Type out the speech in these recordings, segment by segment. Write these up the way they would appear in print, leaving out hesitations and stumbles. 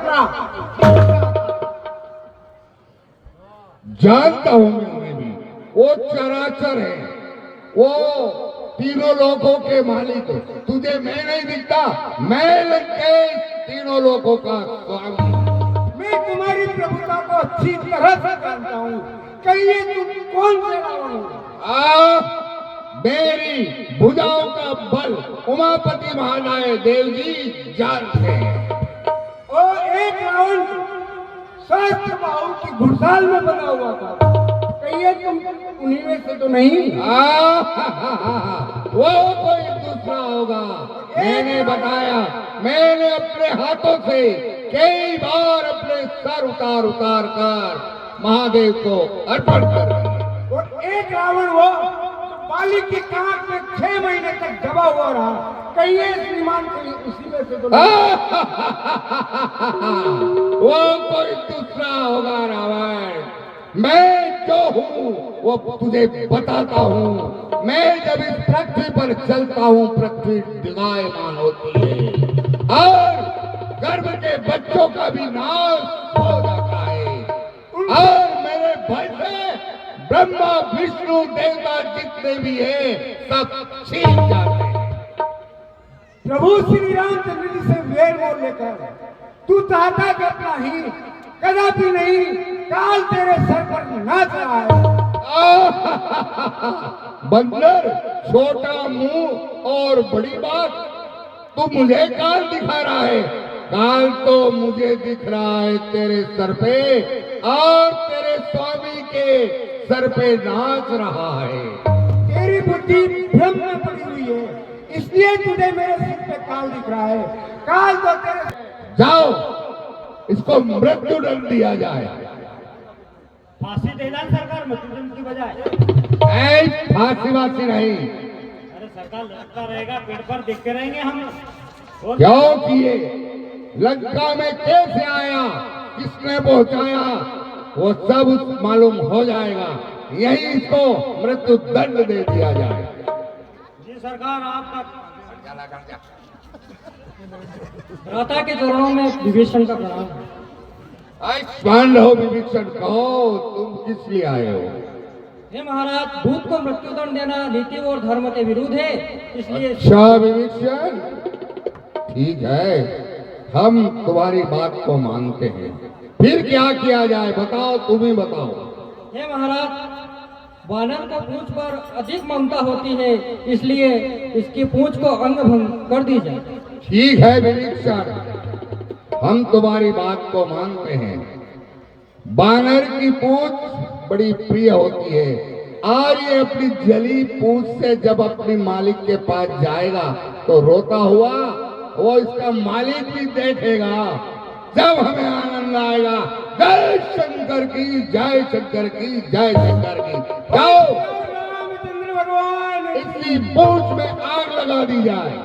सपना। जानता हूं मैं भी, वो चराचर है, वो तीनों लोगों के मालिक है। तुझे मैं नहीं दिखता, मैं लगके तीनों लोगों का स्वामी। मैं तुम्हारी प्रभुता को अच्छी तरह से जानता हूँ। कहिए तुम कौन से रावण हो? मेरी भुजाओं का बल उमापति महानाय देव जी जानते हैं। और एक रावण सहस्त्र बाहु की घुड़साल में बना हुआ था। कहिए तुम उन्हीं में से तो नहीं? वो कोई दूसरा होगा। मैंने बताया, मैंने अपने हाथों से कई बार अपने सर उतार उतार कर महादेव को अर्पण कर दिया। और एक रावण वो बाली की कांख में 6 महीने तक दबा हुआ रहा। कहिए श्रीमान उसी में से तो नहीं? वो कोई दूसरा होगा रावण। मैं जो हूँ वो तुझे बताता हूँ। मैं जब इस पृथ्वी पर चलता हूँ, पृथ्वी दिगायमान होती है और गर्भ के बच्चों का भी नाश हो जाता है। और मेरे भय से ब्रह्मा विष्णु देवता जितने भी हैं सब छीन जाते हैं। प्रभु श्री रामचंद्र जी से वेर मोल लेकर तू चाहता करना ही कदापि नहीं, काल तेरे सर पर नाच रहा है। बंदर, छोटा मुंह और बड़ी बात, तू मुझे काल दिखा रहा है। काल तो मुझे दिख रहा है तेरे सर पे और तेरे स्वामी के सर पे नाच रहा है। तेरी बुद्धि भ्रम में पड़ी हुई है, इसलिए तुझे मेरे सिर पे काल दिख रहा है। काल तो तेरे जाओ, इसको मृत्यु दंड दिया जाए। फांसी देना सरकार, मृत्युदंड की बजाय। फांसी वासी नहीं। अरे सरकार लड़का रहेगा, पेड़ पर देखते रहेंगे हम। क्यों किए? लंका में कैसे आया, किसने पहुंचाया, वो सब मालूम हो जाएगा। यही इसको मृत्यु दंड दे दिया जाए। जी सरकार, आपका भ्राता के चरणों में विभीषण का प्रणाम। आयुष्मान रहो विभीषण। कहो तुम किस लिए आए हो? हे महाराज, दूत को मृत्युदंड देना नीति और धर्म के विरुद्ध है, इसलिए। अच्छा विभीषण, ठीक है, हम तुम्हारी बात को मानते हैं। फिर क्या किया जाए बताओ, तुम ही बताओ। हे महाराज, वानर को पूंछ पर अधिक ममता होती है, इसलिए इसकी पूंछ को अंग भंग कर दी जाए। ठीक है विभीषण, हम तुम्हारी बात को मानते हैं। बानर की पूंछ बड़ी प्रिय होती है और ये अपनी जली पूंछ से जब अपने मालिक के पास जाएगा तो रोता हुआ वो इसका मालिक भी देखेगा। जब हमें आनंद आएगा, जय शंकर की, जय शंकर की, जय शंकर की। जाओ, रामचंद्र भगवान इसकी पूंछ में आग लगा दी जाए।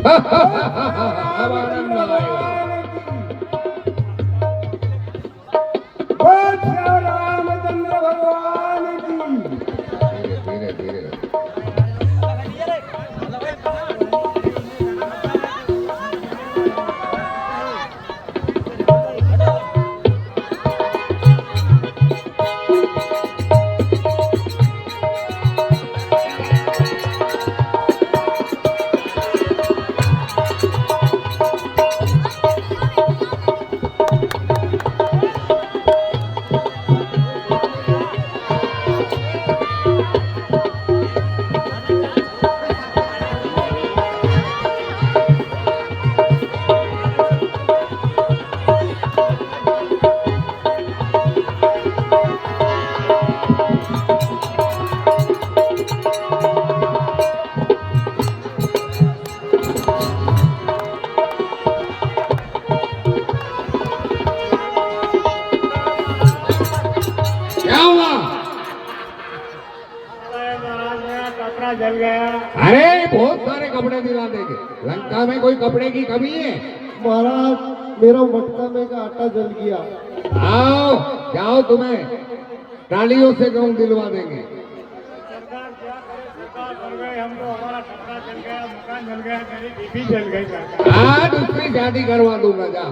अब आनंद आएगा। जल गया। अरे बहुत सारे कपड़े दिला देंगे, लंका में कोई कपड़े की कमी है? महाराज मेरा मटका में का आटा जल गया। आओ जाओ, तुम्हें ट्रालियों से गेहूं दिलवा देंगे। सरकार क्या करे, सरकार जल गए, हम तो हमारा कपड़ा जल गया, मकान जल गया, मेरी बीबी जल गई सरकार। हाँ, दूसरी शादी करवा दूंगा, जा।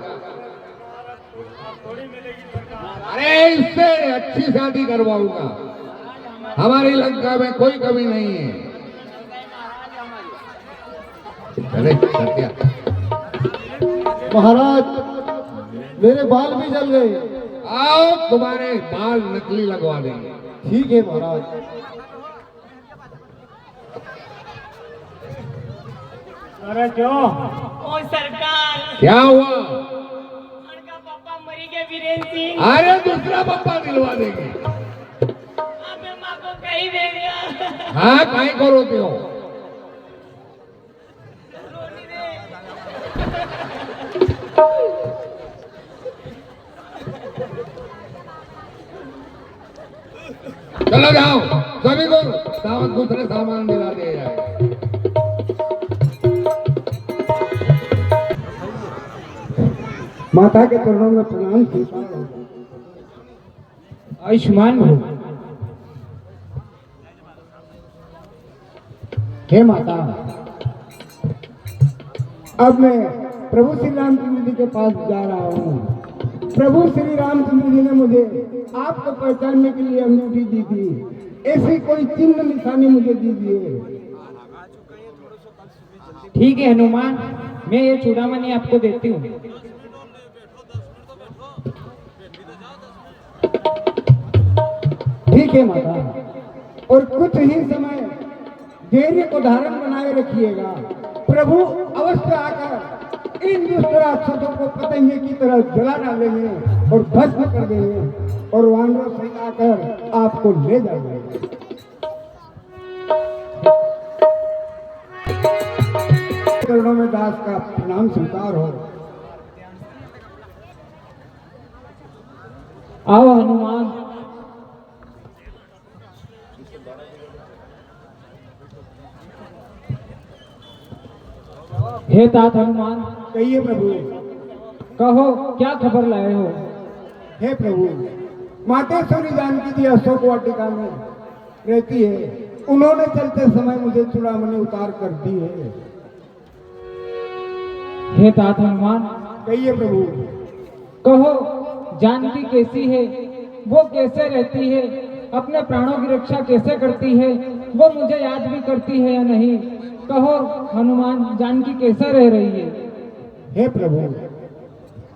थोड़ी मिलेगी सरकार। अरे इससे अच्छी शादी करवाऊंगा, हमारी लंका में कोई कमी नहीं है। चले सत्या। महाराज मेरे बाल भी जल गए। आओ, तुम्हारे बाल नकली लगवा देंगे। ठीक है महाराज। अरे जो ओ सरकार, क्या हुआ? उनका पापा मरी गए वीरेंद्र सिंह। अरे दूसरा पप्पा दिलवा देंगे। अब मैं माँ को कहीं दे दिया। हाँ, काहे को रोते हो? चलो जाओ, सभी को दूसरे सामान दिला दिया जाए। माता के चरणों में प्रणाम करता हूं। आयुष्मान भव। हे माता, अब मैं प्रभु श्री रामचंद्र जी के पास जा रहा हूँ। प्रभु श्री रामचंद्र जी ने मुझे आपको पहचानने के लिए अंगूठी दी थी, ऐसी कोई चिन्ह निशानी मुझे दीजिए। ठीक है हनुमान, मैं ये चूड़ामणि आपको देती हूँ। ठीक है माता, और कुछ ही समय धैर्य को धारण बनाए रखिएगा। प्रभु अवश्य आकर इन दुष्ट राक्षसों को पतंगे की तरह जला डालेंगे और भस्म कर देंगे, और वानरों सहित आकर आपको ले जाएंगे। चरणों में दास का प्रणाम स्वीकार हो। आओ हनुमान। हे तात हनुमान, कहिए प्रभु। कहो क्या खबर लाए हो? हे प्रभु, मातेश्वरी जानकी जी अशोक वाटिका में रहती है, उन्होंने चलते समय मुझे चूड़ामणि उतार कर दी है। हे तात हनुमान, कहिए प्रभु। कहो जानकी कैसी है, वो कैसे रहती है, अपने प्राणों की रक्षा कैसे करती है, वो मुझे याद भी करती है या नहीं? कहो हनुमान, जानकी कैसे रह रही है? हे प्रभु,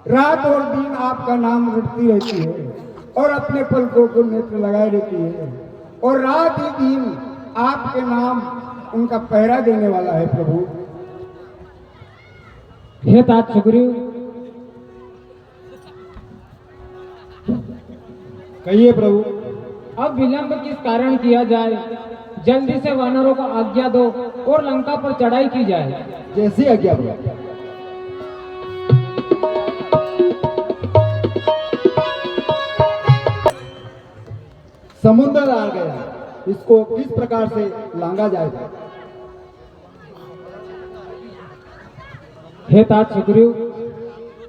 रात और दिन आपका नाम रटती रहती है और अपने पलकों को नेत्र लगाए रहती है, और रात ही दिन आपके नाम उनका पहरा देने वाला है प्रभु। हे तात सुग्रीव, कहिए प्रभु। अब विलंब किस कारण किया जाए? जल्दी से वानरों को आज्ञा दो और लंका पर चढ़ाई की जाए। जैसी आज्ञा प्रभु। समुद्र आ गया, इसको किस प्रकार से लांगा जाएगा? हे तात सुग्रीव,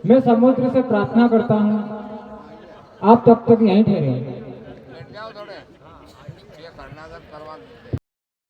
मैं समुद्र से प्रार्थना करता हूँ, आप तब तक यहीं ठहरे।